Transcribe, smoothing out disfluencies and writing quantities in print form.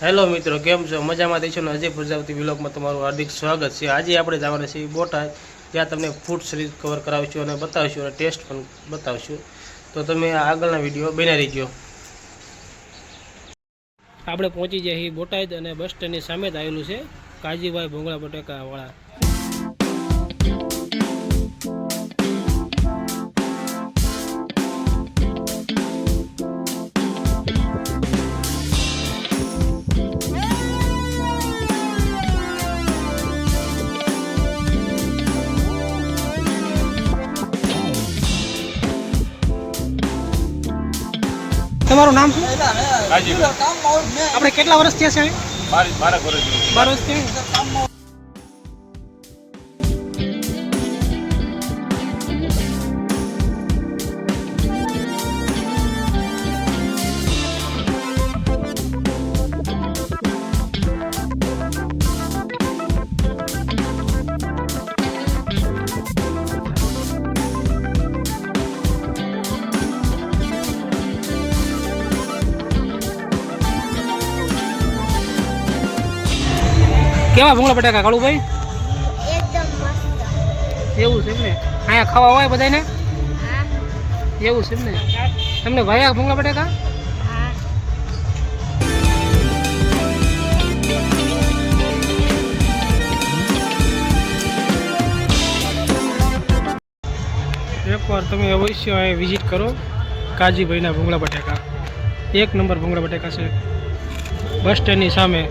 Hello મિત્રો, કેમ છો? મજામાં થઈ છો ને? અજય પ્રજાપતિ વ્લોગમાં તમારું હાર્દિક સ્વાગત છે। આજે આપણે જવાના છીએ બોટાદ, ત્યાં તમને ફૂડ સિરીઝ કવર કરાવીશું અને બતાવીશું અને ટેસ્ટ પણ બતાવીશું। તો તમે આગળના વિડીયો બનાવી રહીજો। આપણે પહોંચી ગયા છીએ બોટાદ અને બસ સ્ટેન્ડની સામે જ આવેલું છે કાજીભાઈ ભૂંગળા બટેકાવાળા। તમારું નામ શું? આપણે કેટલા વર્ષ થયા છે? 12 વર્ષ થયા। કેવા ભૂંગળા બટાકા કાળુભાઈ? એકદમ મસ્ત। એવું છે ને? અહીંયા ખાવા હોય બધાને? હા એવું છે ને? તમને ભાઈ ભૂંગળા બટાકા? હા એકવાર તમે અવશ્ય અહીં વિઝિટ કરો કાજીભાઈના ભૂંગળા બટાકા। એક નંબર ભૂંગળા બટાકા છે, બસ સ્ટેન્ડની સામે।